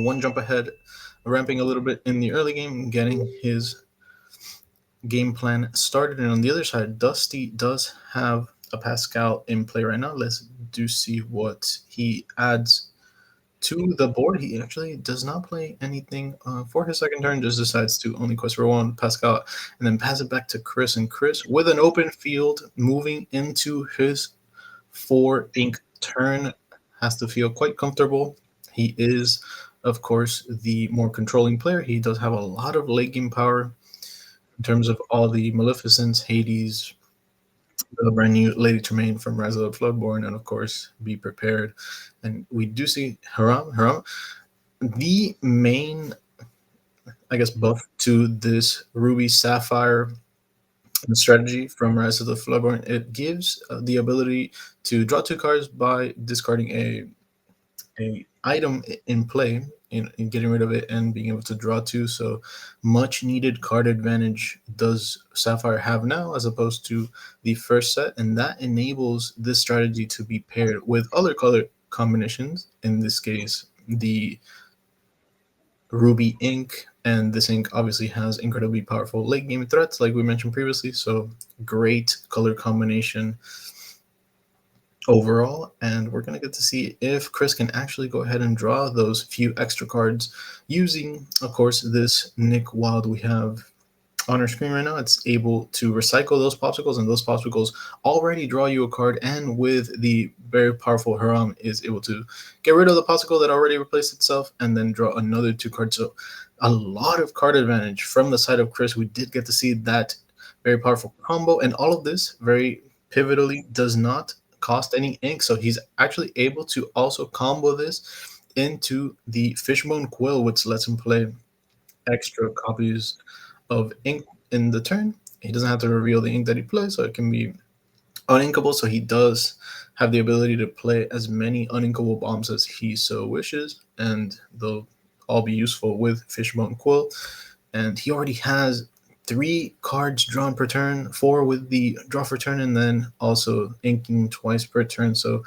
one jump ahead, ramping a little bit in the early game, getting his game plan started. And on the other side, Dusty does have a Pascal in play right now. Let's do see what he adds to the board. He actually does not play anything for his second turn, just decides to only quest for one Pascal and then pass it back to Chris. And Chris, with an open field, moving into his 4 ink turn, has to feel quite comfortable. He is, of course, the more controlling player. He does have a lot of late game power in terms of all the Maleficents, Hades, the brand new Lady Tremaine from Rise of the Floodborn, and of course, Be Prepared. And we do see Haram. The main, I guess, buff to this Ruby Sapphire strategy from Rise of the Floodborn, it gives the ability to draw 2 cards by discarding a item in play, in getting rid of it and being able to draw 2. So much needed card advantage does Sapphire have now as opposed to the first set, and that enables this strategy to be paired with other color combinations. In this case, the Ruby ink, and this ink obviously has incredibly powerful late game threats like we mentioned previously, so great color combination overall. And we're going to get to see if Chris can actually go ahead and draw those few extra cards using, of course, this Nick Wild we have on our screen right now. It's able to recycle those Pawpsicles, and those Pawpsicles already draw you a card, and with the very powerful Haram is able to get rid of the Pawpsicle that already replaced itself and then draw another 2 cards. So a lot of card advantage from the side of Chris. We did get to see that very powerful combo, and all of this very pivotally does not cost any ink, so he's actually able to also combo this into the Fishbone Quill, which lets him play extra copies of ink in the turn. He doesn't have to reveal the ink that he plays, so it can be uninkable. So he does have the ability to play as many uninkable bombs as he so wishes, and they'll all be useful with Fishbone Quill. And he already has 3 cards drawn per turn, 4 with the draw for turn, and then also inking twice per turn. So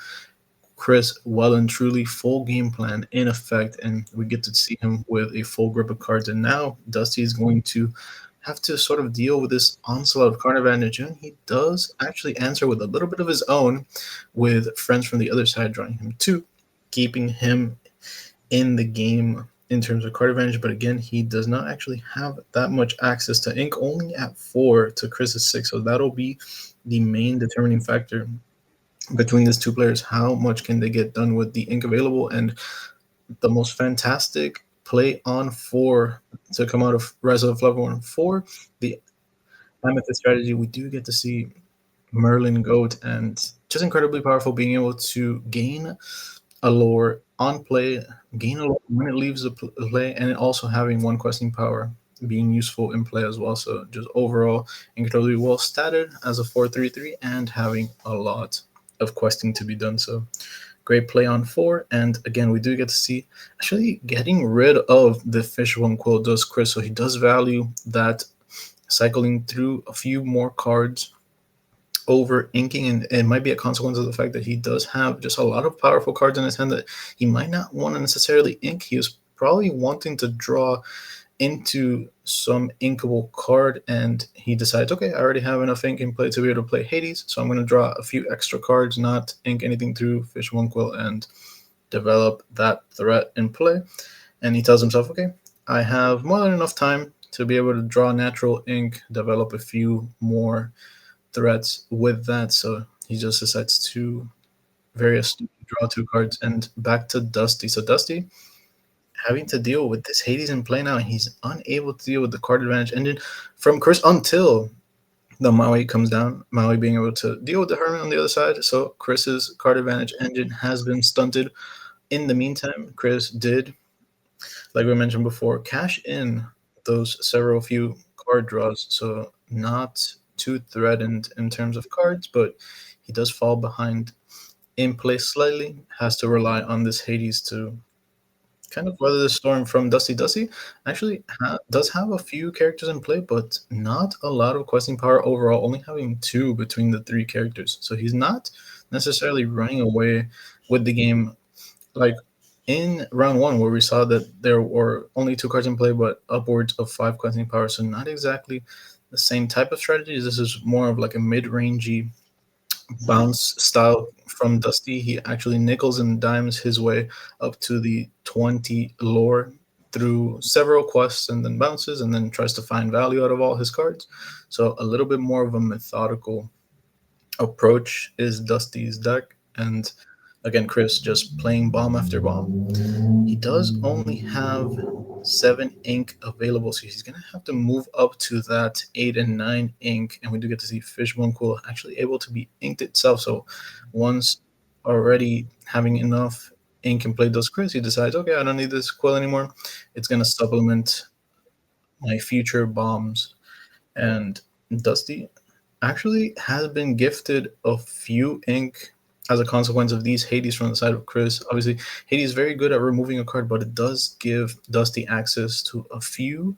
Chris, well and truly full game plan in effect, and we get to see him with a full grip of cards. And now Dusty is going to have to sort of deal with this onslaught of card advantage, and he does actually answer with a little bit of his own, with friends from the other side drawing him 2, keeping him in the game in terms of card advantage. But again, he does not actually have that much access to ink, only at 4 to Chris's 6. So that'll be the main determining factor between these two players. How much can they get done with the ink available? And the most fantastic play on 4 to come out of Rise of the Floodborn for the Amethyst strategy, we do get to see Merlin Goat, and just incredibly powerful, being able to gain a lore on play, gain a lore when it leaves the play, and also having 1 questing power being useful in play as well. So just overall incredibly well statted as a 4/3/3 and having a lot of questing to be done. So great play on 4. And again, we do get to see actually getting rid of the Fishbone Quill does Chris, so he does value that cycling through a few more cards over inking, and it might be a consequence of the fact that he does have just a lot of powerful cards in his hand that he might not want to necessarily ink. He is probably wanting to draw into some inkable card, and he decides, okay, I already have enough ink in play to be able to play Hades, so I'm going to draw a few extra cards, not ink anything through Fishbone Quill, and develop that threat in play. And he tells himself, okay, I have more than enough time to be able to draw natural ink, develop a few more threats with that. So he just decides to very astutely draw 2 cards, and back to Dusty. So Dusty having to deal with this Hades in play now, and he's unable to deal with the card advantage engine from Chris until the Maui comes down. Maui being able to deal with the Hermit on the other side. So Chris's card advantage engine has been stunted. In the meantime, Chris did, like we mentioned before, cash in those several few card draws. So not too threatened in terms of cards, but he does fall behind in play slightly. Has to rely on this Hades to kind of weather the storm from Dusty. Dusty actually does have a few characters in play, but not a lot of questing power overall, only having 2 between the 3 characters. So he's not necessarily running away with the game like in round one, where we saw that there were only two cards in play, but upwards of five questing power. So not exactly the same type of strategies. This is more of like a mid-rangey bounce style from Dusty. He actually nickels and dimes his way up to the 20 lore through several quests and then bounces and then tries to find value out of all his cards. So a little bit more of a methodical approach is Dusty's deck. And again, Chris just playing bomb after bomb. He does only have 7 ink available, so he's gonna have to move up to that 8 and 9 ink. And we do get to see Fishbone Quill actually able to be inked itself. So once already having enough ink in play does Chris, he decides, okay, I don't need this quill anymore. It's gonna supplement my future bombs. And Dusty actually has been gifted a few ink as a consequence of these Hades from the side of Chris. Obviously, Hades is very good at removing a card, but it does give Dusty access to a few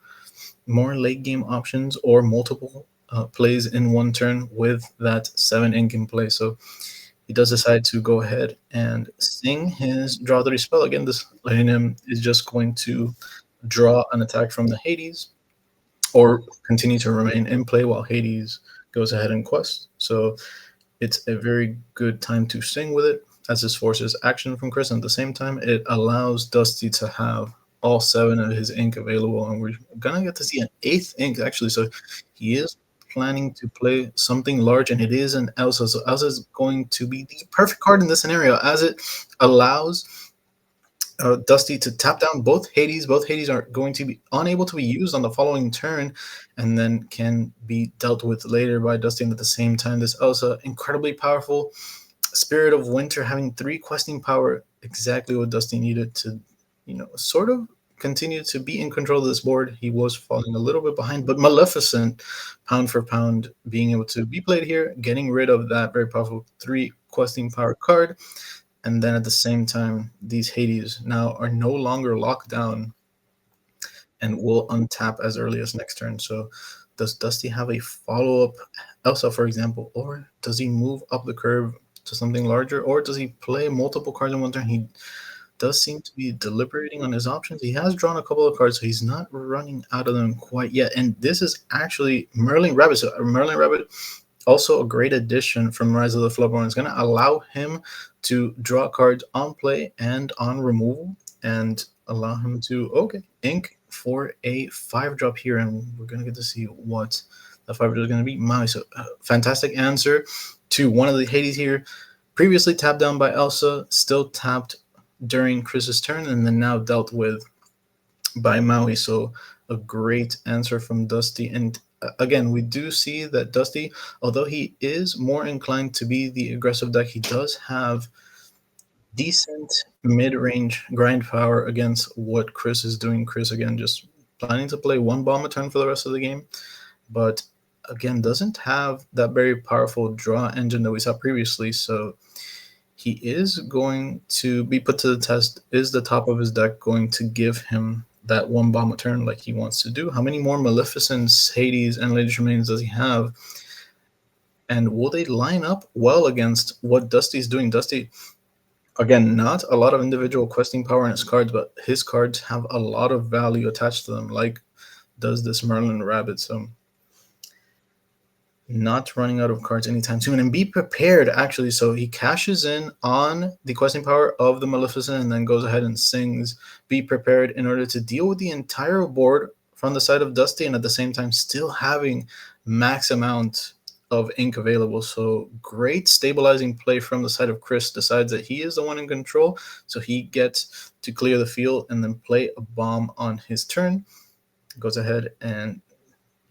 more late game options or multiple plays in one turn with that 7 ink in play. So he does decide to go ahead and sing his draw 3 spell. Again, this letting him is just going to draw an attack from the Hades or continue to remain in play while Hades goes ahead and quests. So it's a very good time to sing with it, as this forces action from Chris. And at the same time, it allows Dusty to have all 7 of his ink available. And we're going to get to see an 8th ink, actually. So he is planning to play something large, and it is an Elsa. So Elsa is going to be the perfect card in this scenario, as it allows Dusty to tap down both Hades. Both Hades are going to be unable to be used on the following turn, and then can be dealt with later by Dusty. And at the same time, this Elsa, incredibly powerful. Spirit of Winter having 3 questing power, exactly what Dusty needed to, sort of continue to be in control of this board. He was falling a little bit behind, but Maleficent, pound for pound, being able to be played here, getting rid of that very powerful 3 questing power card. And then at the same time, these Hades now are no longer locked down and will untap as early as next turn. So does Dusty have a follow-up Elsa, for example, or does he move up the curve to something larger, or does he play multiple cards in one turn? He does seem to be deliberating on his options. He has drawn a couple of cards, so he's not running out of them quite yet. And this is actually Merlin Rabbit. So Merlin Rabbit, also a great addition from Rise of the Floodborn. It's going to allow him to draw cards on play and on removal, and allow him to, okay, ink for a 5-drop here. And we're going to get to see what the 5-drop is going to be. Maui. So fantastic answer to one of the Hades here. Previously tapped down by Elsa, still tapped during Chris's turn, and then now dealt with by Maui. So a great answer from Dusty. And again, we do see that Dusty, although he is more inclined to be the aggressive deck, he does have decent mid-range grind power against what Chris is doing. Chris, again, just planning to play 1 bomb a turn for the rest of the game, but again, doesn't have that very powerful draw engine that we saw previously. So he is going to be put to the test. Is the top of his deck going to give him that 1 bomb a turn like he wants to do? How many more Maleficents, Hades, and Lady Tremaines does he have? And will they line up well against what Dusty's doing? Dusty, again, not a lot of individual questing power in his cards, but his cards have a lot of value attached to them, like does this Merlin Rabbit. So not running out of cards anytime soon. And be prepared, actually. So he cashes in on the questing power of the Maleficent and then goes ahead and sings Be Prepared in order to deal with the entire board from the side of Dusty, and at the same time still having max amount of ink available. So great stabilizing play from the side of Chris. Decides that he is the one in control, so he gets to clear the field and then play a bomb on his turn. Goes ahead and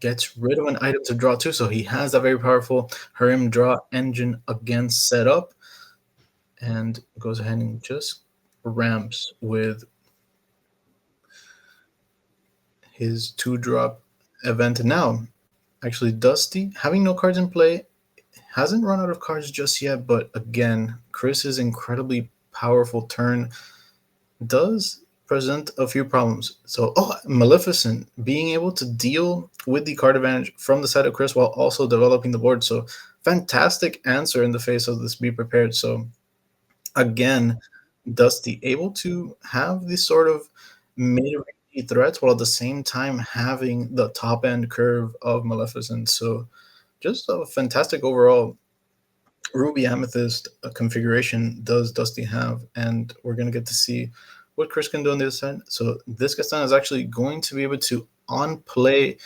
gets rid of an item to draw 2. So he has a very powerful Harem draw engine again set up, and goes ahead and just ramps with his 2-drop event. Now, actually, Dusty, having no cards in play, hasn't run out of cards just yet, but again, Chris's incredibly powerful turn does present a few problems. So, Maleficent being able to deal with the card advantage from the side of Chris while also developing the board. So, fantastic answer in the face of this Be Prepared. So, again, Dusty able to have this sort of mid-range threats while at the same time having the top end curve of Maleficent. So just a fantastic overall Ruby Amethyst configuration does Dusty have, and we're gonna get to see what Chris can do on the other side. So this Gaston is actually going to be able to on play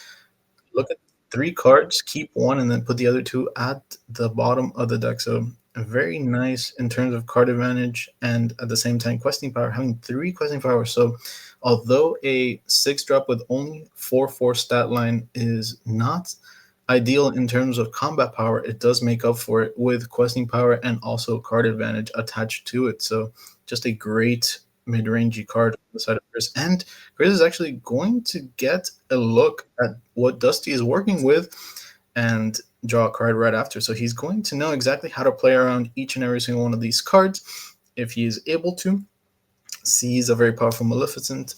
look at three cards, keep one, and then put the other two at the bottom of the deck. So very nice in terms of card advantage, and at the same time, questing power, having three questing power. So although a six drop with only 4/4 stat line is not ideal in terms of combat power, it does make up for it with questing power and also card advantage attached to it. So just a great mid-rangey card on the side of Chris. And Chris is actually going to get a look at what Dusty is working with and draw a card right after. So he's going to know exactly how to play around each and every single one of these cards if he is able to. Sees a very powerful Maleficent,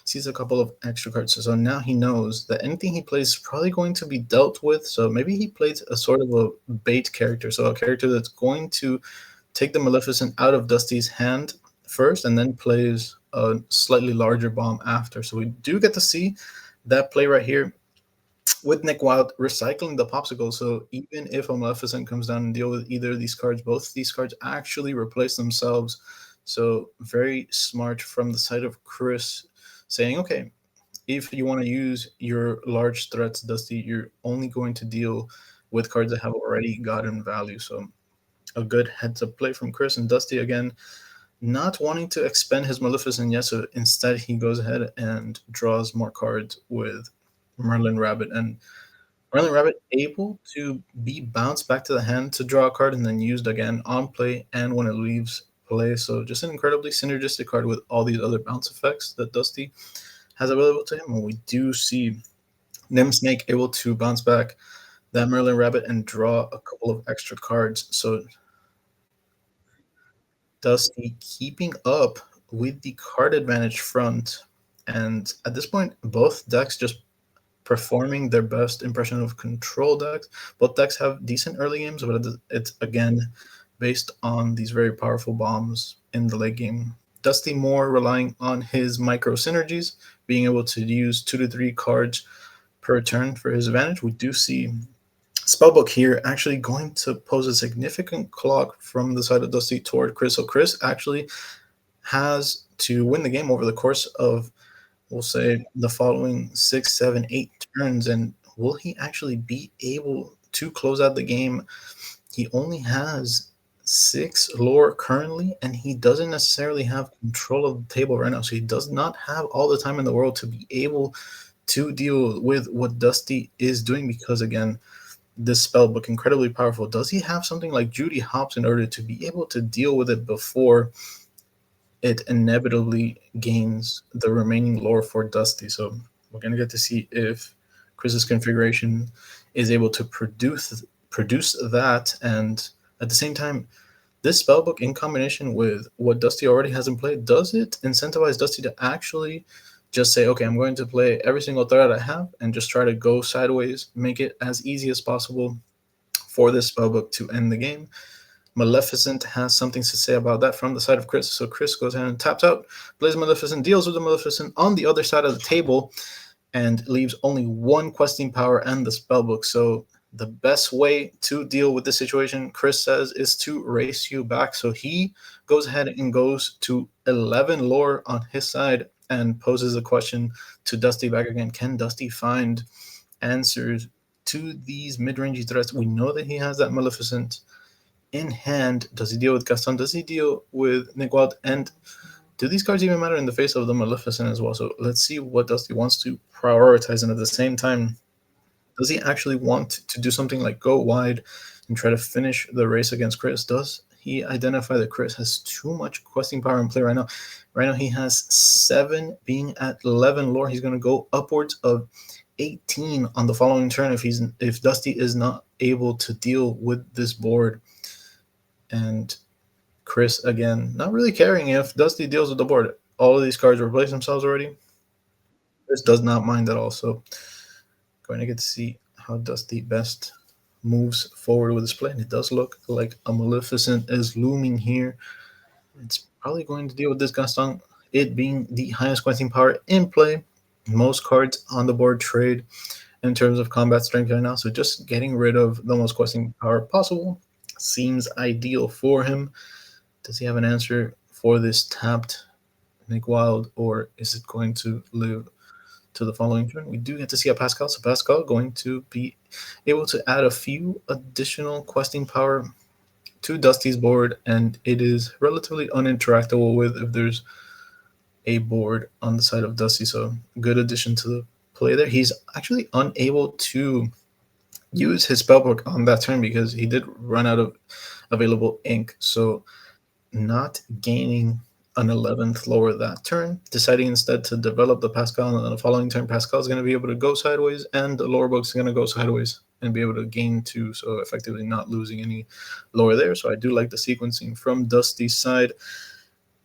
sees a couple of extra cards. So now he knows that anything he plays is probably going to be dealt with. So maybe he plays a sort of a bait character. So a character that's going to take the Maleficent out of Dusty's hand first and then plays a slightly larger bomb after. So we do get to see that play right here with Nick Wild recycling the Pawpsicle. So even if a Maleficent comes down and deal with either of these cards, both of these cards actually replace themselves. So very smart from the side of Chris saying, okay, if you want to use your large threats, Dusty, you're only going to deal with cards that have already gotten value. So a good heads up play from Chris, and Dusty again not wanting to expend his Maleficent yet, so instead he goes ahead and draws more cards with Merlin Rabbit. And Merlin Rabbit able to be bounced back to the hand to draw a card and then used again on play and when it leaves play. So just an incredibly synergistic card with all these other bounce effects that Dusty has available to him. And we do see Nim Snake able to bounce back that Merlin Rabbit and draw a couple of extra cards. So Dusty keeping up with the card advantage front. And at this point, both decks just performing their best impression of control decks. Both decks have decent early games, but it's again based on these very powerful bombs in the late game. Dusty more relying on his micro synergies, being able to use 2 to 3 cards per turn for his advantage. We do see Spellbook here actually going to pose a significant clock from the side of Dusty toward Chris. So Chris actually has to win the game over the course of, we'll say, the following 6, 7, 8 turns. And will he actually be able to close out the game? He only has 6 lore currently, and he doesn't necessarily have control of the table right now. So he does not have all the time in the world to be able to deal with what Dusty is doing because, again, this spell book incredibly powerful. Does he have something like Judy Hopps in order to be able to deal with it before it inevitably gains the remaining lore for Dusty? So we're gonna get to see if Chris's configuration is able to produce that, and at the same time, this spellbook in combination with what Dusty already has in play, does it incentivize Dusty to actually just say, okay, I'm going to play every single threat I have and just try to go sideways, make it as easy as possible for this spellbook to end the game? Maleficent has something to say about that from the side of Chris. So Chris goes ahead and taps out, plays Maleficent, deals with the Maleficent on the other side of the table, and leaves only one questing power and the spellbook. So the best way to deal with this situation, Chris says, is to race you back. So he goes ahead and goes to 11 lore on his side and poses a question to Dusty back again. Can Dusty find answers to these mid-rangey threats? We know that he has that Maleficent in hand. Does he deal with Gaston? Does he deal with Nick Wild? And do these cards even matter in the face of the Maleficent as well? So let's see what Dusty wants to prioritize. And at the same time, does he actually want to do something like go wide and try to finish the race against Chris? Does he identify that Chris has too much questing power in play right now? Right now, he has 7, being at 11 lore. He's going to go upwards of 18 on the following turn if Dusty is not able to deal with this board. And Chris, again, not really caring if Dusty deals with the board. All of these cards replace themselves already. Chris does not mind at all. So going to get to see how Dusty best moves forward with his play. And it does look like a Maleficent is looming here. It's probably going to deal with this Gaston, it being the highest questing power in play. Most cards on the board trade in terms of combat strength right now. So just getting rid of the most questing power possible seems ideal for him. Does he have an answer for this tapped Nick Wild, or is it going to live to the following turn? We do get to see a Pascal. So Pascal going to be able to add a few additional questing power to Dusty's board, and it is relatively uninteractable with if there's a board on the side of Dusty. So good addition to the play there. He's actually unable to use his spellbook on that turn because he did run out of available ink. So not gaining an 11th lower that turn, deciding instead to develop the Pascal, and on the following turn, Pascal is going to be able to go sideways, and the lower book's going to go sideways and be able to gain 2, so effectively not losing any lower there. So I do like the sequencing from Dusty's side.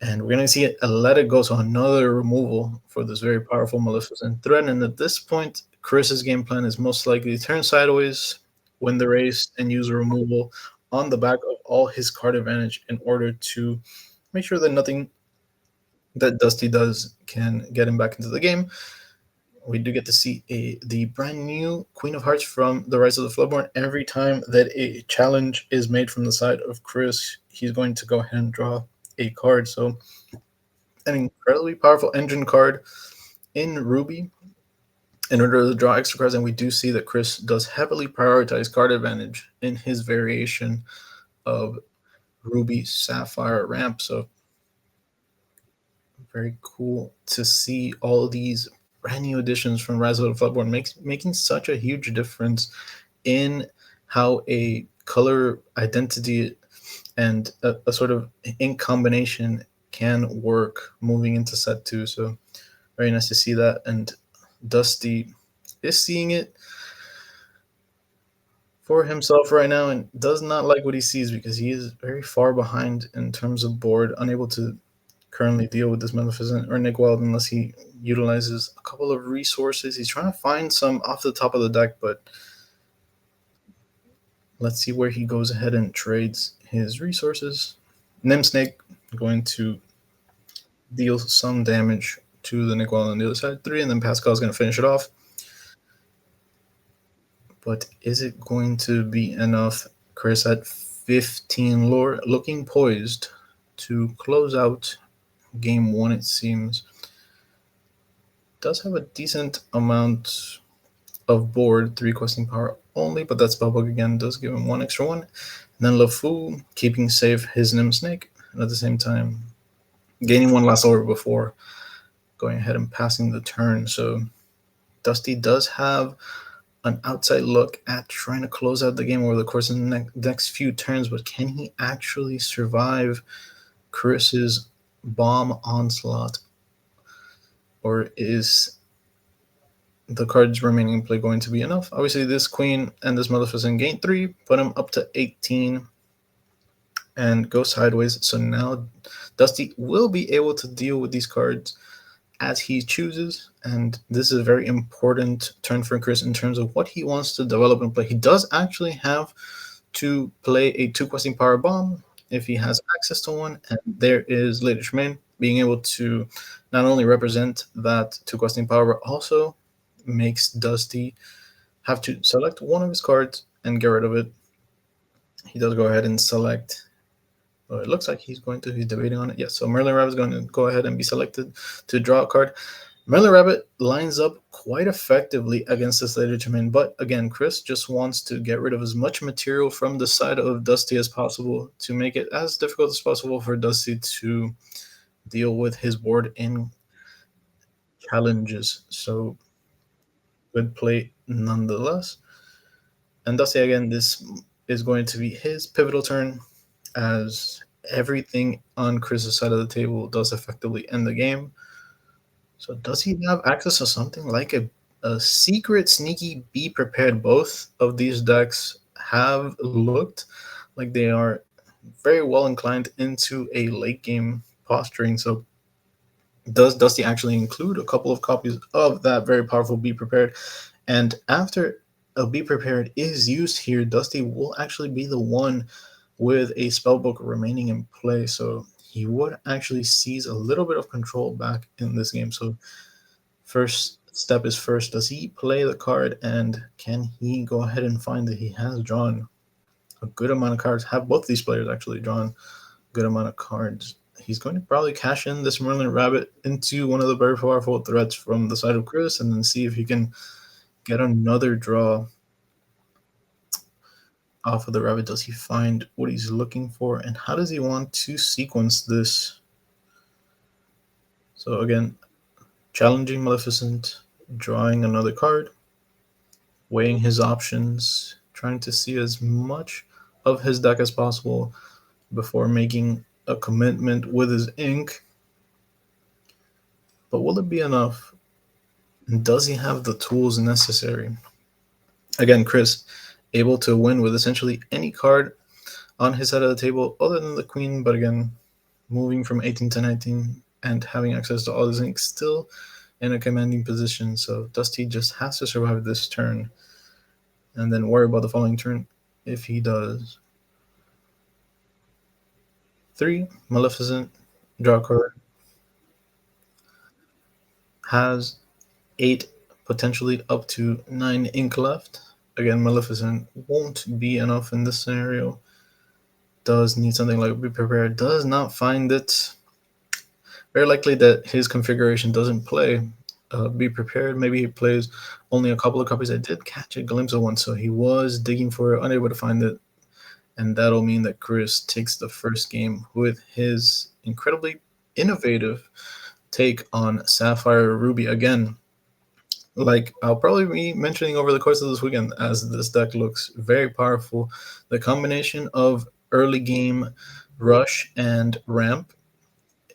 And we're going to see it, Let It Go, so another removal for this very powerful Maleficent threat. And at this point, Chris's game plan is most likely turn sideways, win the race, and use a removal on the back of all his card advantage in order to make sure that nothing that Dusty does can get him back into the game. We do get to see the brand new Queen of Hearts from the Rise of the Floodborn. Every time that a challenge is made from the side of Chris, he's going to go ahead and draw a card. So an incredibly powerful engine card in Ruby in order to draw extra cards. And we do see that Chris does heavily prioritize card advantage in his variation of Ruby Sapphire ramp. So very cool to see all these brand new additions from Rise of the Floodborn making such a huge difference in how a color identity and a sort of ink combination can work moving into set 2. So very nice to see that. And Dusty is seeing it for himself right now and does not like what he sees because he is very far behind in terms of board, unable to currently deal with this Maleficent or Nick Wild unless he utilizes a couple of resources. He's trying to find some off the top of the deck, but let's see where he goes ahead and trades his resources. Nim Snake going to deal some damage to the Nick Wild on the other side, 3, and then Pascal's going to finish it off. But is it going to be enough? Chris at 15 lore, looking poised to close out game 1, it seems. Does have a decent amount of board, 3 questing power only, but that spellbook again does give him 1 extra 1. And then LeFou keeping safe his Nim Snake, and at the same time gaining 1 last over before going ahead and passing the turn. So Dusty does have an outside look at trying to close out the game over the course of the next few turns, but can he actually survive Chris's bomb onslaught? Or is the cards remaining in play going to be enough? Obviously, this Queen and this Maleficent gain 3, put him up to 18, and go sideways. So now Dusty will be able to deal with these cards as he chooses, and this is a very important turn for Chris in terms of what he wants to develop and play. He does actually have to play a 2 questing power bomb if he has access to one, and there is Lady Tremaine being able to not only represent that 2 questing power, but also makes Dusty have to select one of his cards and get rid of it. He does go ahead and select. Well, it looks like he's debating on it. Yes, so Merlin Rabbit is going to go ahead and be selected to draw a card. Merlin Rabbit lines up quite effectively against this Lady Tremaine, but again, Chris just wants to get rid of as much material from the side of Dusty as possible to make it as difficult as possible for Dusty to deal with his board in challenges. So good play nonetheless. And Dusty, again, this is going to be his pivotal turn as everything on Chris's side of the table does effectively end the game. So does he have access to something like a secret sneaky Be Prepared? Both of these decks have looked like they are very well inclined into a late game posturing. So does Dusty actually include a couple of copies of that very powerful Be Prepared? And after a Be Prepared is used here, Dusty will actually be the one with a spellbook remaining in play. So he would actually seize a little bit of control back in this game. So first step is first, does he play the card, and can he go ahead and find that he has drawn a good amount of cards? Have both these players actually drawn a good amount of cards? He's going to probably cash in this Merlin Rabbit into one of the very powerful threats from the side of Chris, and then see if he can get another draw off of the rabbit. Does he find what he's looking for, and how does he want to sequence this? So again, challenging Maleficent, drawing another card, weighing his options, trying to see as much of his deck as possible before making a commitment with his ink. But will it be enough? And does he have the tools necessary? Again, Chris, able to win with essentially any card on his side of the table other than the queen, but again, moving from 18 to 19 and having access to all his ink, still in a commanding position. So Dusty just has to survive this turn and then worry about the following turn if he does. 3, Maleficent, draw a card. Has 8, potentially up to 9 ink left. Again, Maleficent won't be enough in this scenario. Does need something like Be Prepared. Does not find it. Very likely that his configuration doesn't play Be Prepared. Maybe he plays only a couple of copies. I did catch a glimpse of one, so he was digging for it, unable to find it. And that'll mean that Chris takes the first game with his incredibly innovative take on Sapphire Ruby. Again, like I'll probably be mentioning over the course of this weekend, as this deck looks very powerful. The combination of early game rush and ramp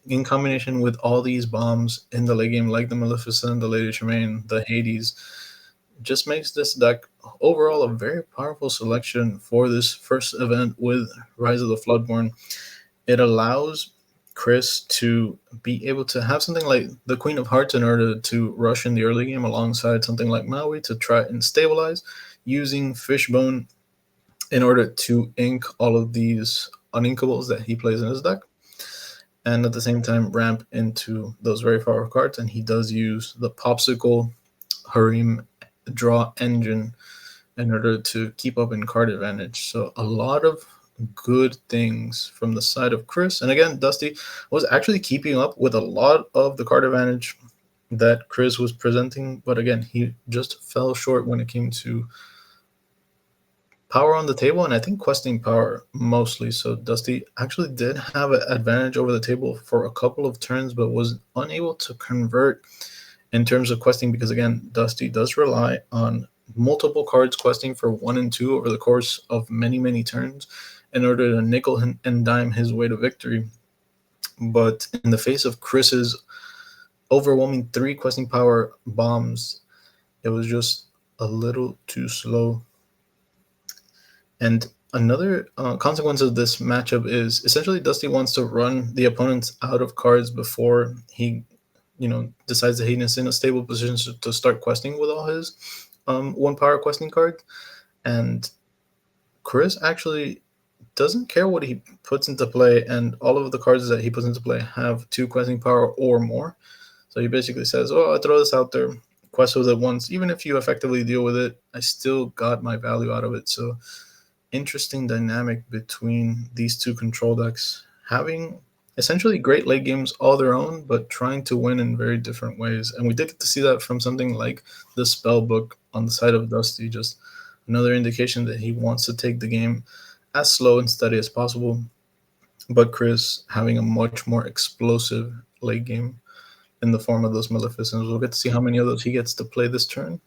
in combination with all these bombs in the late game, like the Maleficent, the Lady Tremaine, the Hades, just makes this deck overall a very powerful selection for this first event with Rise of the Floodborn. It allows Chris to be able to have something like the Queen of Hearts in order to rush in the early game alongside something like Maui to try and stabilize, using Fishbone in order to ink all of these uninkables that he plays in his deck, and at the same time ramp into those very powerful cards. And he does use the Pawpsicle Harem draw engine in order to keep up in card advantage. So a lot of good things from the side of Chris. And again, Dusty was actually keeping up with a lot of the card advantage that Chris was presenting, but again, he just fell short when it came to power on the table, and I think questing power mostly. So Dusty actually did have an advantage over the table for a couple of turns, but was unable to convert in terms of questing because, again, Dusty does rely on multiple cards questing for 1 and 2 over the course of many, many turns in order to nickel and dime his way to victory. But in the face of Chris's overwhelming 3 questing power bombs, it was just a little too slow. And another consequence of this matchup is essentially Dusty wants to run the opponents out of cards before he, decides that he's in a stable position to start questing with all his 1 power questing card. And Chris actually doesn't care what he puts into play, and all of the cards that he puts into play have 2 questing power or more. So he basically says, oh, I throw this out there, quest with it once. Even if you effectively deal with it, I still got my value out of it. So interesting dynamic between these 2 control decks, having essentially great late games all their own, but trying to win in very different ways. And we did get to see that from something like the spell book on the side of Dusty, just another indication that he wants to take the game as slow and steady as possible. But Chris having a much more explosive late game in the form of those Maleficents. We'll get to see how many of those he gets to play this turn.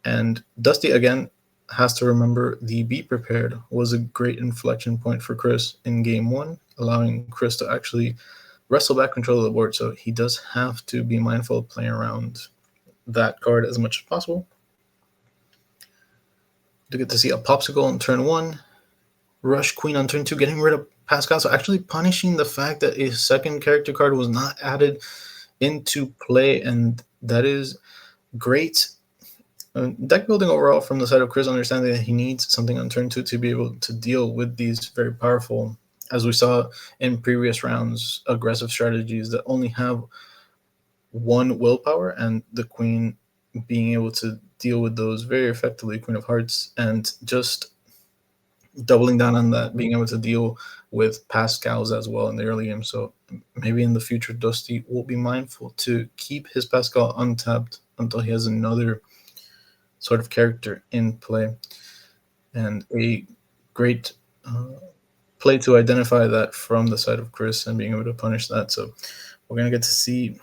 And Dusty, again, has to remember the Be Prepared was a great inflection point for Chris in game 1, allowing Chris to actually wrestle back control of the board. So he does have to be mindful of playing around that card as much as possible. To get to see a Pawpsicle on turn 1, Rush Queen on turn 2, getting rid of Pascal. So actually punishing the fact that a second character card was not added into play, and that is great deck building overall from the side of Chris, understanding that he needs something on turn 2 to be able to deal with these very powerful as we saw in previous rounds, aggressive strategies that only have one willpower, and the queen being able to deal with those very effectively, Queen of Hearts, and just doubling down on that, being able to deal with Pascals as well in the early game. So maybe in the future, Dusty will be mindful to keep his Pascal untapped until he has another sort of character in play. And a great play to identify that from the side of Chris and being able to punish that. So we're going to get to see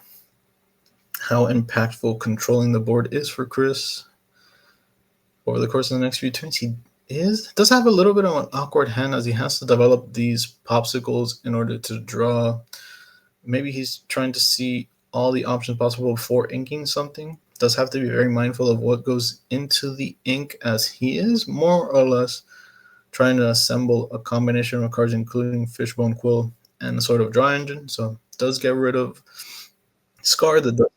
how impactful controlling the board is for Chris over the course of the next few turns. He does have a little bit of an awkward hand, as he has to develop these Pawpsicles in order to draw. Maybe he's trying to see all the options possible before inking something. Does have to be very mindful of what goes into the ink, as he is more or less trying to assemble a combination of cards, including Fishbone Quill and a sort of draw engine. So does get rid of Scar the.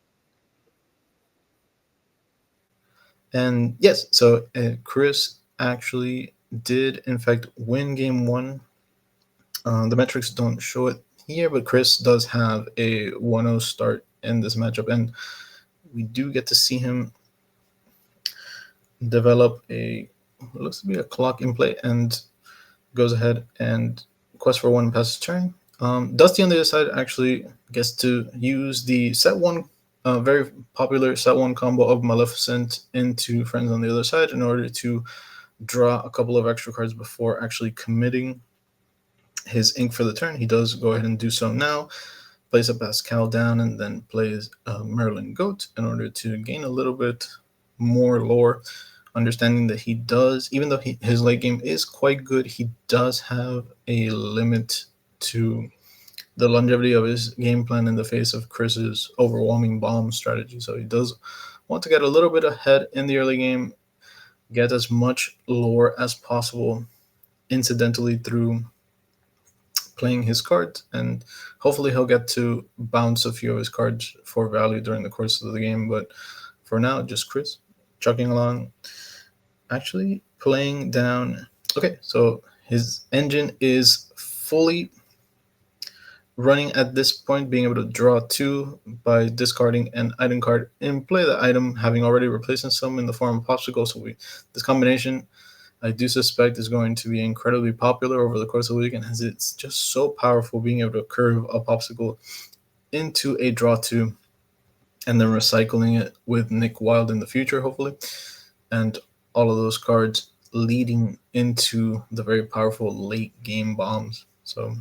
And yes, so Chris actually did in fact win game one. The metrics don't show it here, but Chris does have a 1-0 start in this matchup, and we do get to see him develop a, looks to be a clock in play, and goes ahead and quest for one passes turn. Dusty on the other side actually gets to use the set one, very popular set one combo of Maleficent into Friends on the other side in order to draw a couple of extra cards before actually committing his ink for the turn. He does go ahead and do so now, plays a Pascal down, and then plays Merlin Goat in order to gain a little bit more lore, understanding that he does, even though his late game is quite good, he does have a limit to the longevity of his game plan in the face of Chris's overwhelming bomb strategy. So he does want to get a little bit ahead in the early game, get as much lore as possible incidentally through playing his cards, and hopefully he'll get to bounce a few of his cards for value during the course of the game. But for now, just Chris chugging along, actually playing down. Okay, so his engine is fully running at this point, being able to draw two by discarding an item card and play the item, having already replaced some in the form of Pawpsicle. So this combination, I do suspect, is going to be incredibly popular over the course of the weekend, as it's just so powerful, being able to curve a Pawpsicle into a draw two and then recycling it with Nick Wild in the future, hopefully, and all of those cards leading into the very powerful late game bombs. So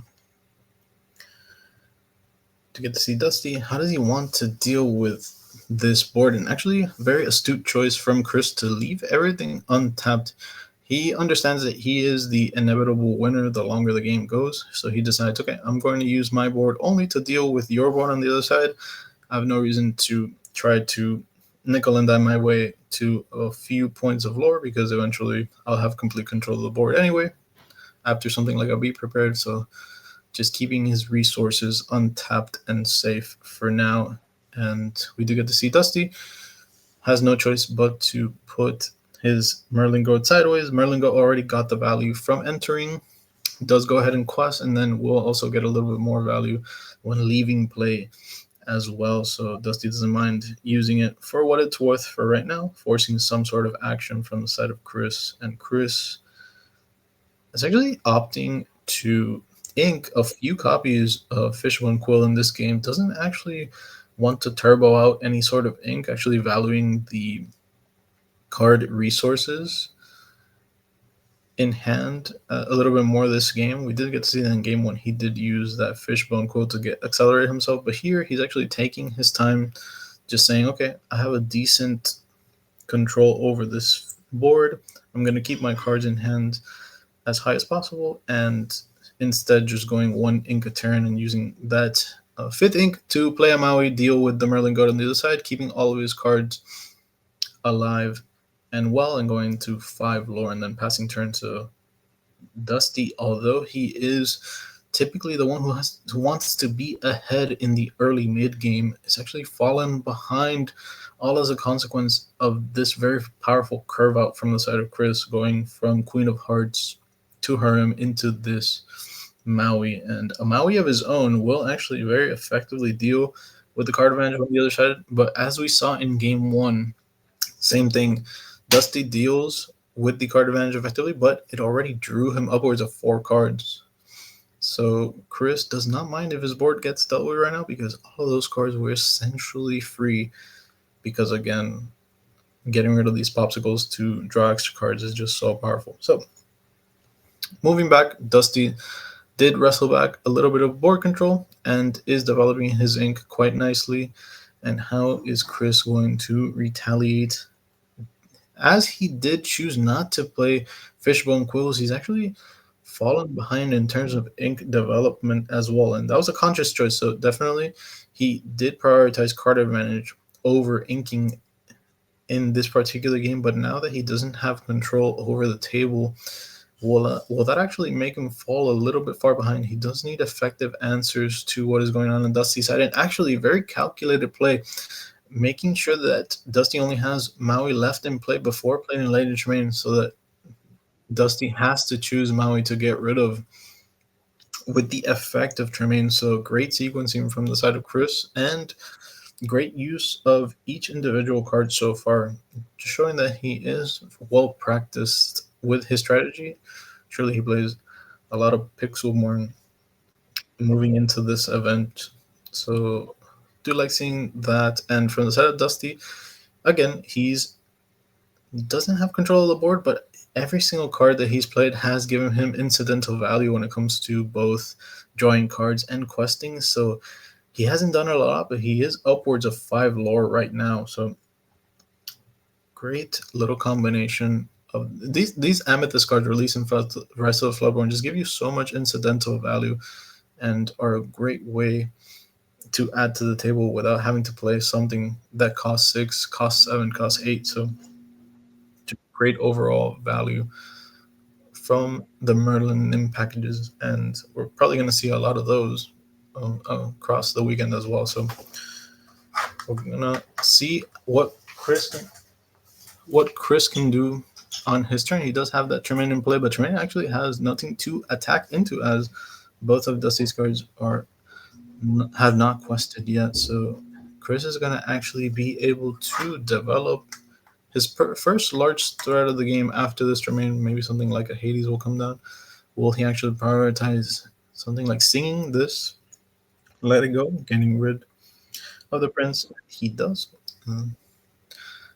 to get to see Dusty, how does he want to deal with this board? And actually, very astute choice from Chris to leave everything untapped. He understands that he is the inevitable winner the longer the game goes. So he decides, okay, I'm going to use my board only to deal with your board on the other side. I have no reason to try to nickel and dime my way to a few points of lore, because eventually I'll have complete control of the board anyway after something like a Be Prepared. So just keeping his resources untapped and safe for now. And we do get to see Dusty has no choice but to put his Merlin Goat sideways. Merlin Goat already got the value from entering, does go ahead and quest, and then we'll also get a little bit more value when leaving play as well. So Dusty doesn't mind using it for what it's worth for right now, forcing some sort of action from the side of Chris. And Chris is actually opting to ink a few copies of Fishbone Quill in this game. Doesn't actually want to turbo out any sort of ink, actually valuing the card resources in hand a little bit more this game. We did get to see that in game one. He did use that Fishbone Quill to accelerate himself, but here he's actually taking his time, just saying, okay, I have a decent control over this board. I'm going to keep my cards in hand as high as possible, and instead just going one ink a turn and using that fifth ink to play a Maui, deal with the Merlin Goat on the other side, keeping all of his cards alive and well, and going to 5 lore, and then passing turn to Dusty. Although he is typically the one who wants to be ahead in the early mid game, is actually fallen behind, all as a consequence of this very powerful curve out from the side of Chris, going from Queen of Hearts to Harem into this Maui, and a Maui of his own will actually very effectively deal with the card advantage on the other side. But as we saw in game one, same thing. Dusty deals with the card advantage effectively, but it already drew him upwards of 4 cards. So Chris does not mind if his board gets dealt with right now because all of those cards were essentially free. Because again, getting rid of these Pawpsicles to draw extra cards is just so powerful. So moving back, Dusty did wrestle back a little bit of board control and is developing his ink quite nicely. And how is Chris going to retaliate? As he did choose not to play Fishbone Quills, he's actually fallen behind in terms of ink development as well. And that was a conscious choice. So definitely he did prioritize card advantage over inking in this particular game. But now that he doesn't have control over the table, will that actually make him fall a little bit far behind? He does need effective answers to what is going on Dusty's side, and actually very calculated play, making sure that Dusty only has Maui left in play before playing Lady Tremaine, so that Dusty has to choose Maui to get rid of with the effect of Tremaine. So great sequencing from the side of Chris, and great use of each individual card so far, just showing that he is well practiced with his strategy. Surely he plays a lot of Pixelmorn moving into this event. So do like seeing that. And from the side of Dusty, again, he's doesn't have control of the board, but every single card that he's played has given him incidental value when it comes to both drawing cards and questing. So he hasn't done a lot, but he is upwards of 5 lore right now. So great little combination of these Amethyst cards released in Rise of the Floodborn just give you so much incidental value and are a great way to add to the table without having to play something that costs 6, costs 7, costs 8. So great overall value from the Merlin Nim packages, and we're probably going to see a lot of those across the weekend as well. So we're gonna see what Chris can do on his turn. He does have that Tremaine in play, but Tremaine actually has nothing to attack into, as both of Dusty's cards have not quested yet. So Chris is gonna actually be able to develop his first large threat of the game after this Tremaine. Maybe something like a Hades will come down. Will he actually prioritize something like singing this? Let it go, getting rid of the prince. He does.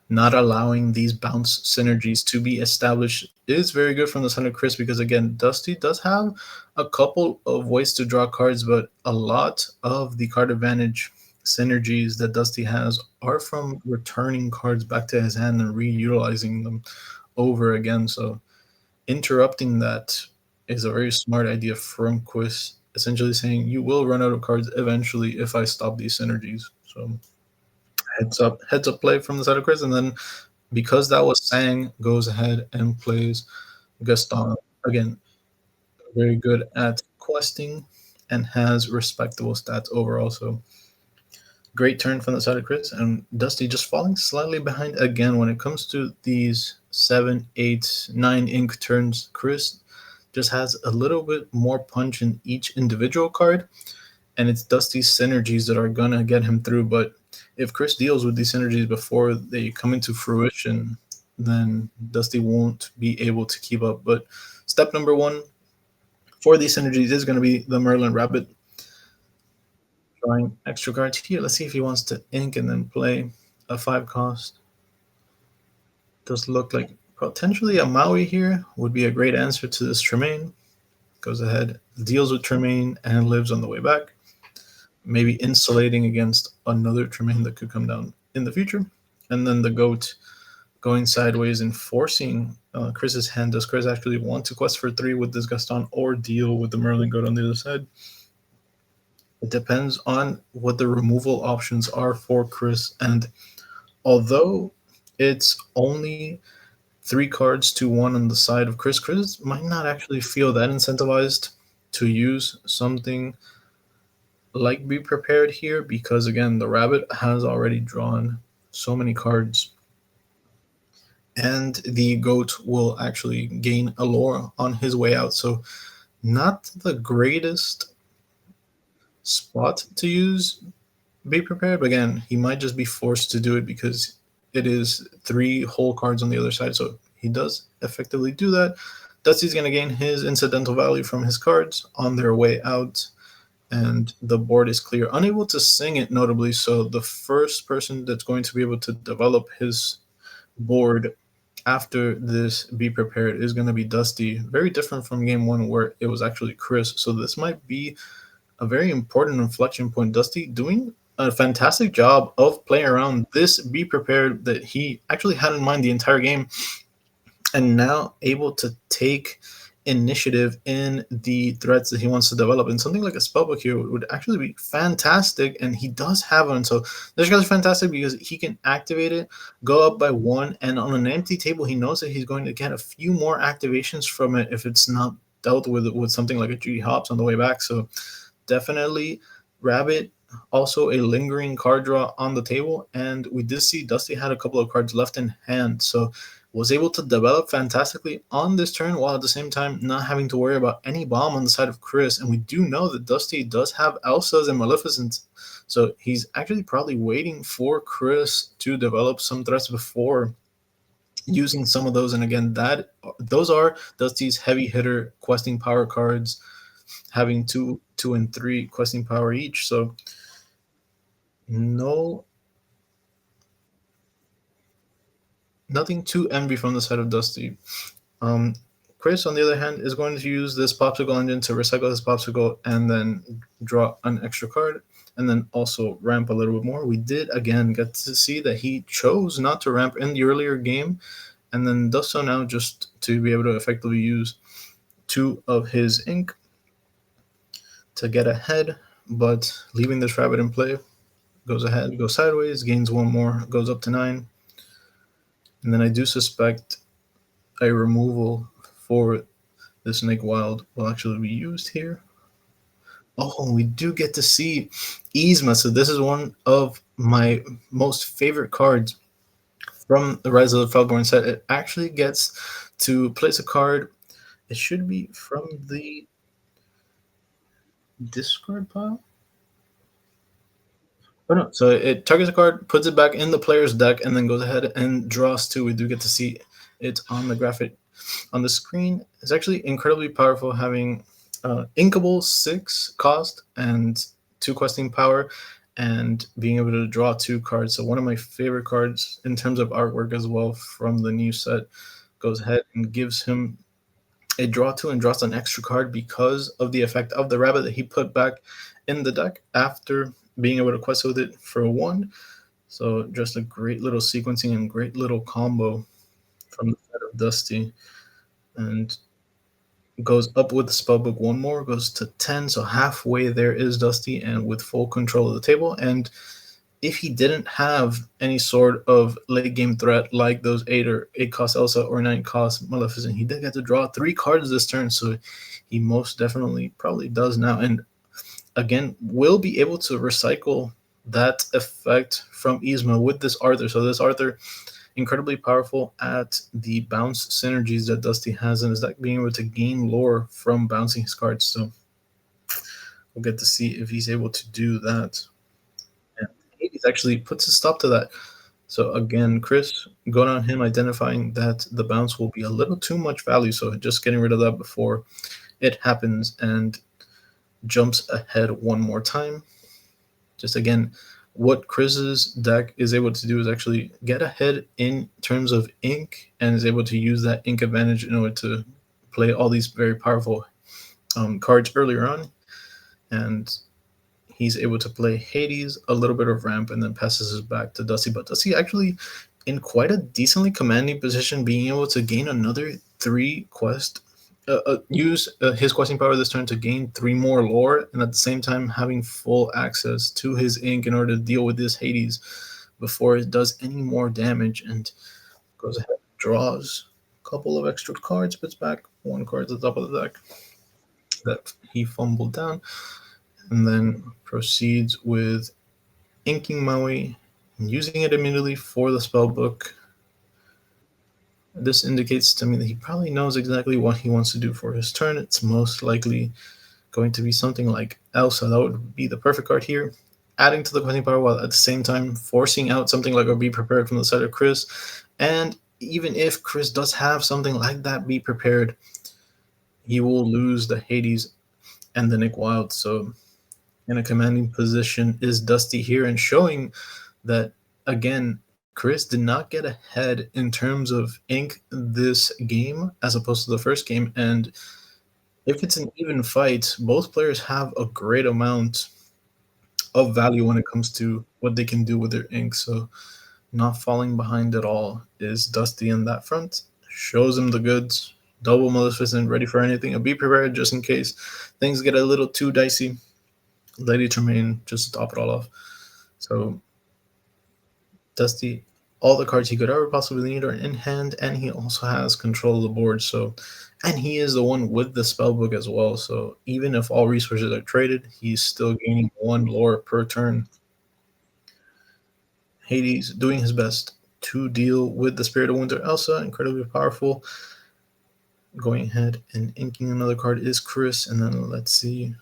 Not allowing these bounce synergies to be established is very good from the side of Chris, because again, Dusty does have a couple of ways to draw cards, but a lot of the card advantage synergies that Dusty has are from returning cards back to his hand and reutilizing them over again. So interrupting that is a very smart idea from Chris, essentially saying you will run out of cards eventually if I stop these synergies. So heads up play from the side of Chris, and then because that was Sang, goes ahead and plays Gaston again. Very good at questing and has respectable stats overall. So great turn from the side of Chris, and Dusty just falling slightly behind again when it comes to these 7, 8, 9 ink turns. Chris just has a little bit more punch in each individual card, and it's Dusty's synergies that are gonna get him through. But if Chris deals with these synergies before they come into fruition, then Dusty won't be able to keep up. But step number 1 for these synergies is going to be the Merlin Rabbit. Drawing extra cards here. Let's see if he wants to ink and then play a 5 cost. Does look like potentially a Maui here would be a great answer to this Tremaine. Goes ahead, deals with Tremaine, and lives on the way back. Maybe insulating against another Tremaine that could come down in the future. And then the goat going sideways and forcing Chris's hand. Does Chris actually want to quest for 3 with this Gaston or deal with the Merlin goat on the other side? It depends on what the removal options are for Chris. And although it's only 3 cards to 1 on the side of Chris, Chris might not actually feel that incentivized to use something like Be Prepared here, because again, the rabbit has already drawn so many cards, and the goat will actually gain a lore on his way out. So Not the greatest spot to use Be Prepared, but again, he might just be forced to do it because it is three whole cards on the other side. So he does effectively do that. Dusty's going to gain his incidental value from his cards on their way out, and the board is clear. Unable to sing it, notably. So the first person that's going to be able to develop his board after this Be Prepared is going to be Dusty. Very different from game one, where it was actually Chris. So this might be a very important inflection point. Dusty doing a fantastic job of playing around this Be Prepared that he actually had in mind the entire game, and now able to take initiative in the threats that he wants to develop. And something like a spellbook here would actually be fantastic, and he does have one. So this guy's fantastic because he can activate it, go up by one, and on an empty table, he knows that he's going to get a few more activations from it if it's not dealt with something like a G Hops on the way back. So definitely Rabbit, also a lingering card draw on the table. And we did see Dusty had a couple of cards left in hand, so was able to develop fantastically on this turn while at the same time not having to worry about any bomb on the side of Chris. And we do know that Dusty does have Elsas and Maleficents, so he's actually probably waiting for Chris to develop some threats before using some of those. And again, that those are Dusty's heavy hitter questing power cards, having two and three questing power each. So no, nothing too envy from the side of Dusty. Um, Chris, on the other hand, is going to use this Pawpsicle engine to recycle his Pawpsicle and then draw an extra card, and then also ramp a little bit more. We did again get to see that he chose not to ramp in the earlier game, and then does so now just to be able to effectively use two of his ink to get ahead, but leaving this rabbit in play. Goes ahead, goes sideways, gains one more, goes up to 9. And then I do suspect a removal for the Snake Wild will actually be used here. Oh, we do get to see Yzma. So this is one of my most favorite cards from the Rise of the Feldborn set. It actually gets to place a card. It should be from the discard pile. Oh no! So it targets a card, puts it back in the player's deck, and then goes ahead and draws two. We do get to see it on the graphic on the screen. It's actually incredibly powerful, having inkable 6 cost and 2 questing power, and being able to draw 2 cards. So one of my favorite cards in terms of artwork as well from the new set. Goes ahead and gives him a draw 2 and draws an extra card because of the effect of the rabbit that he put back in the deck after being able to quest with it for 1. So just a great little sequencing and great little combo from the set of Dusty. And goes up with the spellbook one more, goes to 10. So halfway there is Dusty, and with full control of the table. And if he didn't have any sort of late game threat like those 8 cost Elsa or 9 cost Maleficent, he did get to draw 3 cards this turn. So he most definitely probably does now. And again, will be able to recycle that effect from Yzma with this Arthur. So this Arthur, incredibly powerful at the bounce synergies that Dusty has in his deck, being able to gain lore from bouncing his cards. So we'll get to see if he's able to do that. And Hades actually puts a stop to that. So again, Chris, good on him identifying that the bounce will be a little too much value. So just getting rid of that before it happens, and jumps ahead one more time. Just again, what Chris's deck is able to do is actually get ahead in terms of ink, and is able to use that ink advantage in order to play all these very powerful cards earlier on. And he's able to play Hades, a little bit of ramp, and then passes it back to Dusty. But Dusty actually in quite a decently commanding position, being able to gain another 3 quest, use his questing power this turn to gain 3 more lore, and at the same time having full access to his ink in order to deal with this Hades before it does any more damage, and goes ahead, draws a couple of extra cards, puts back 1 card to the top of the deck that he fumbled down, and then proceeds with inking Maui and using it immediately for the spell book. This indicates to me that he probably knows exactly what he wants to do for his turn. It's most likely going to be something like Elsa. That would be the perfect card here. Adding to the questing power while at the same time forcing out something like a Be Prepared from the side of Chris. And even if Chris does have something like that Be Prepared, he will lose the Hades and the Nick Wild. So in a commanding position is Dusty here, and showing that again Chris did not get ahead in terms of ink this game as opposed to the first game. And if it's an even fight, both players have a great amount of value when it comes to what they can do with their ink. So not falling behind at all is Dusty in that front. Shows him the goods. Double Maleficent, ready for anything, and be prepared just in case things get a little too dicey. Lady Tremaine just to top it all off. So Dusty, all the cards he could ever possibly need are in hand, and he also has control of the board. So, and he is the one with the spell book as well. So even if all resources are traded, he's still gaining one lore per turn. Hades doing his best to deal with the Spirit of Winter Elsa, incredibly powerful. Going ahead and inking another card is Chris, and then let's see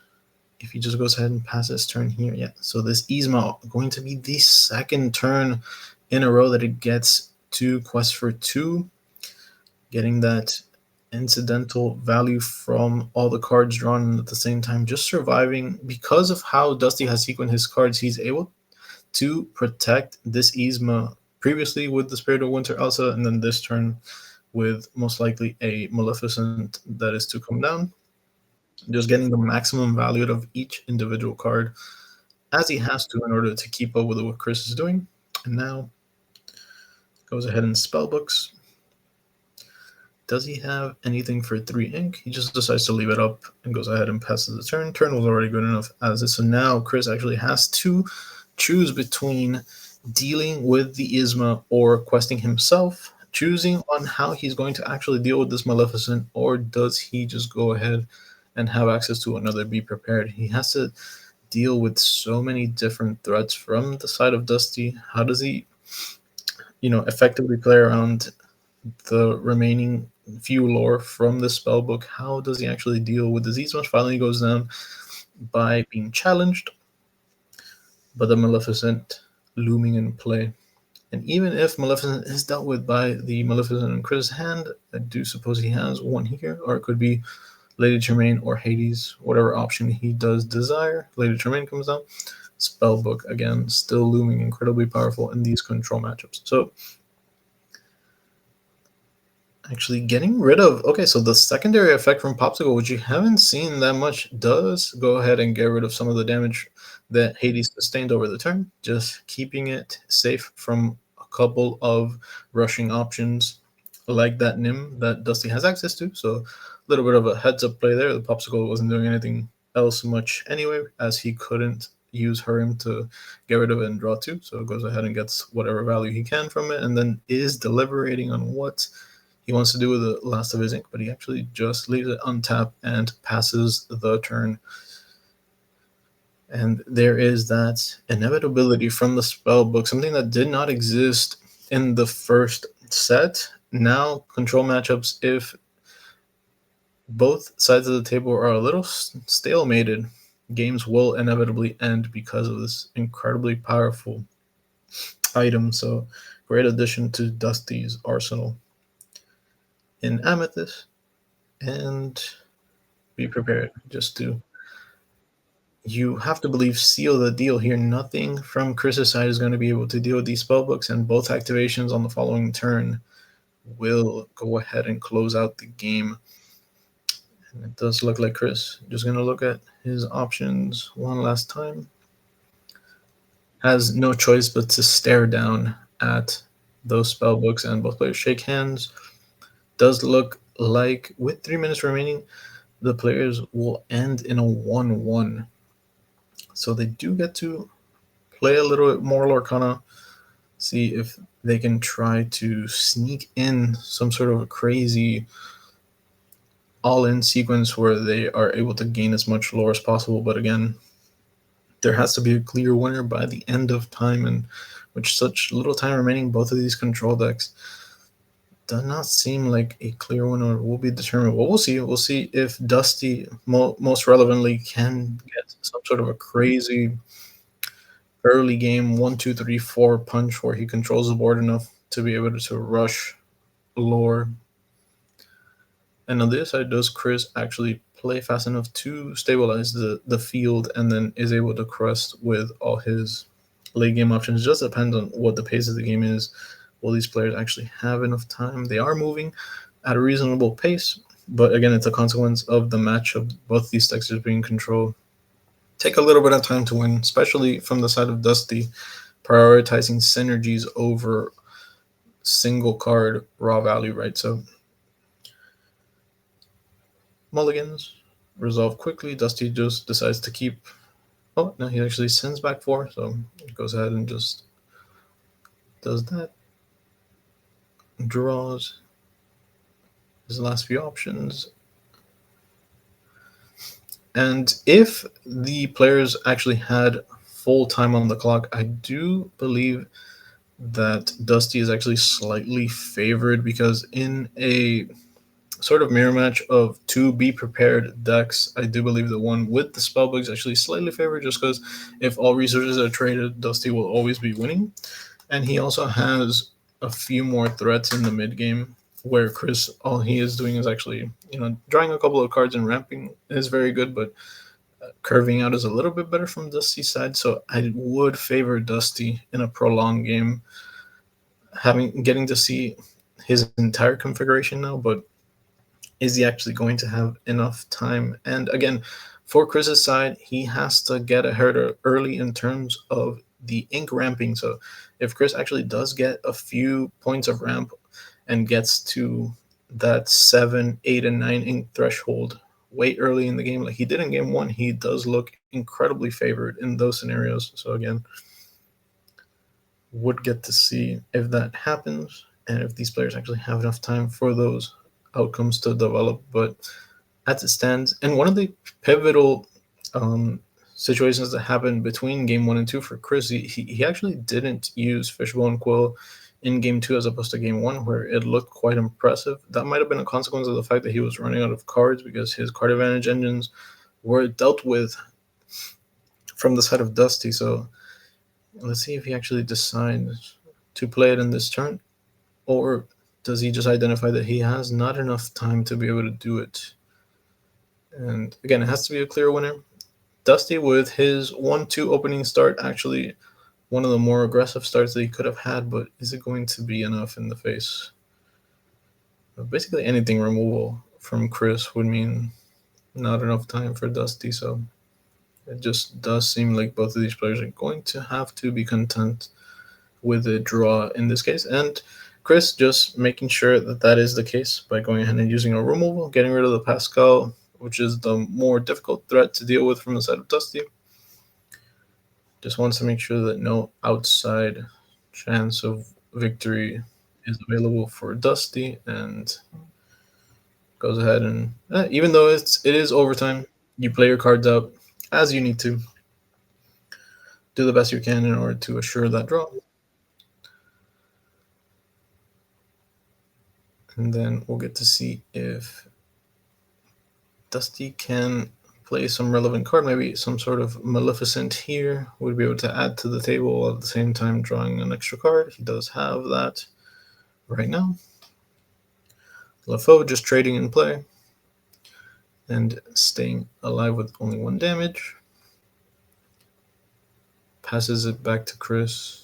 if he just goes ahead and passes turn here. Yeah, so this Yzma going to be the second turn in a row that it gets to quest for 2, getting that incidental value from all the cards drawn at the same time, just surviving. Because of how Dusty has sequenced his cards, he's able to protect this Yzma previously with the Spirit of Winter Elsa, and then this turn with most likely a Maleficent that is to come down. Just getting the maximum value out of each individual card as he has to in order to keep up with what Chris is doing. And now goes ahead and spellbooks. Does he have anything for 3 ink? He just decides to leave it up and goes ahead and passes the turn. Turn was already good enough as is. So now Chris actually has to choose between dealing with the Yzma or questing himself, choosing on how he's going to actually deal with this Maleficent, or does he just go ahead and have access to another Be Prepared? He has to deal with so many different threats from the side of Dusty. How does he, effectively play around the remaining few lore from the spell book? How does he actually deal with disease? Much finally goes down by being challenged, but the Maleficent looming in play. And even if Maleficent is dealt with by the Maleficent in Chris' hand, I do suppose he has one here, or it could be Lady Tremaine or Hades, whatever option he does desire. Lady Tremaine comes down. Spellbook, again, still looming incredibly powerful in these control matchups. So actually getting rid of, okay, so the secondary effect from Pawpsicle, which you haven't seen that much, does go ahead and get rid of some of the damage that Hades sustained over the turn, just keeping it safe from a couple of rushing options like that Nim that Dusty has access to. So a little bit of a heads up play there. The Pawpsicle wasn't doing anything else much anyway, as he couldn't use Hurrim to get rid of it and draw 2. So it goes ahead and gets whatever value he can from it, and then is deliberating on what he wants to do with the last of his ink, but he actually just leaves it untapped and passes the turn. And there is that inevitability from the spell book, something that did not exist in the first set. Now, control matchups, if both sides of the table are a little stalemated, games will inevitably end because of this incredibly powerful item. So, great addition to Dusty's arsenal. In Amethyst, and be prepared just to, you have to believe, seal the deal here. Nothing from Chris's side is going to be able to deal with these spellbooks, and both activations on the following turn will go ahead and close out the game. And it does look like Chris just going to look at his options one last time. Has no choice but to stare down at those spellbooks, and both players shake hands. Does look like with 3 minutes remaining, the players will end in a 1-1. So they do get to play a little bit more Lorcana, see if they can try to sneak in some sort of a crazy all-in sequence where they are able to gain as much lore as possible. But again, there has to be a clear winner by the end of time, and with such little time remaining, both of these control decks does not seem like a clear winner will be determined. Well, we'll see. We'll see if Dusty, most relevantly, can get some sort of a crazy early game 1, 2, 3, 4 punch where he controls the board enough to be able to rush Lore. And on the other side, does Chris actually play fast enough to stabilize the field and then is able to crust with all his late game options? It just depends on what the pace of the game is. Will these players actually have enough time? They are moving at a reasonable pace, but again, it's a consequence of the match of both these textures being controlled. Take a little bit of time to win, especially from the side of Dusty, prioritizing synergies over single card raw value, right? So mulligans resolve quickly. Dusty just decides to keep. Oh, no, he actually sends back 4, so he goes ahead and just does that. Draws his last few options. And if the players actually had full time on the clock, I do believe that Dusty is actually slightly favored because in a sort of mirror match of two be prepared decks, I do believe the one with the spellbook is actually slightly favored just because if all resources are traded, Dusty will always be winning. And he also has a few more threats in the mid game where Chris, all he is doing is actually, drawing a couple of cards and ramping is very good, but curving out is a little bit better from Dusty's side. So I would favor Dusty in a prolonged game, getting to see his entire configuration now, but is he actually going to have enough time? And again, for Chris's side, he has to get ahead early in terms of the ink ramping. So if Chris actually does get a few points of ramp and gets to that 7, 8, and 9 ink threshold way early in the game, like he did in game 1, he does look incredibly favored in those scenarios. So again, would get to see if that happens and if these players actually have enough time for those outcomes to develop. But as it stands, and one of the pivotal situations that happened between game 1 and 2 for Chris, he actually didn't use Fishbone Quill in game 2 as opposed to game 1, where it looked quite impressive. That might have been a consequence of the fact that he was running out of cards because his card advantage engines were dealt with from the side of Dusty. So let's see if he actually decides to play it in this turn, or does he just identify that he has not enough time to be able to do it? And again, it has to be a clear winner. Dusty with his 1-2 opening start, actually one of the more aggressive starts that he could have had, but is it going to be enough in the face? Basically anything removal from Chris would mean not enough time for Dusty, so it just does seem like both of these players are going to have to be content with a draw in this case. And Chris just making sure that that is the case by going ahead and using a removal, getting rid of the Pascal, which is the more difficult threat to deal with from the side of Dusty. Just wants to make sure that no outside chance of victory is available for Dusty, and goes ahead and even though it is overtime, you play your cards out as you need to. Do the best you can in order to assure that draw. And then we'll get to see if Dusty can play some relevant card, maybe some sort of Maleficent here, would be able to add to the table while at the same time drawing an extra card. He does have that right now. LaFoe just trading in play and staying alive with only 1 damage. Passes it back to Chris.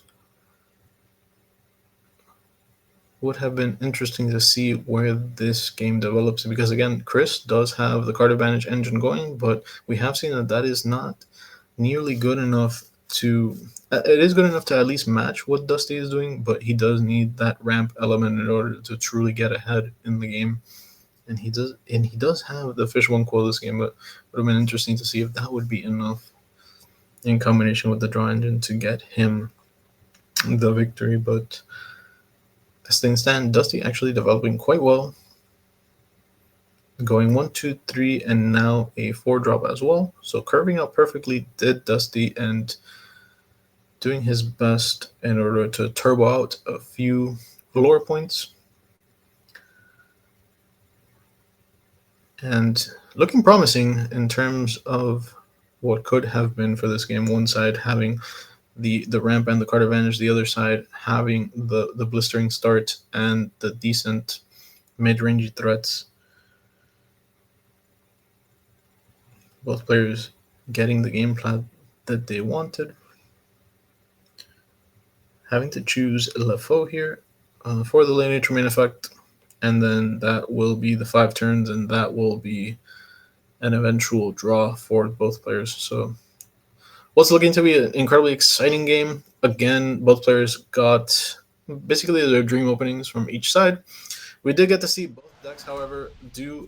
Would have been interesting to see where this game develops, because again, Chris does have the card advantage engine going, but we have seen that that is not nearly good enough to it is good enough to at least match what Dusty is doing, but he does need that ramp element in order to truly get ahead in the game. And he does have the Fishbone Quill this game, but it would have been interesting to see if that would be enough in combination with the draw engine to get him the victory. But as things stand, Dusty actually developing quite well. Going 1, 2, 3, and now a 4-drop as well. So curving out perfectly did Dusty, and doing his best in order to turbo out a few lore points. and looking promising in terms of what could have been for this game. One side having the ramp and the card advantage, the other side having the blistering start and the decent mid-range threats. Both players getting the game plan that they wanted. Having to choose LFO here for the late nature main effect, and then that will be the 5 turns, and that will be an eventual draw for both players. So what's looking to be an incredibly exciting game. Again, both players got basically their dream openings from each side. We did get to see both decks, however, do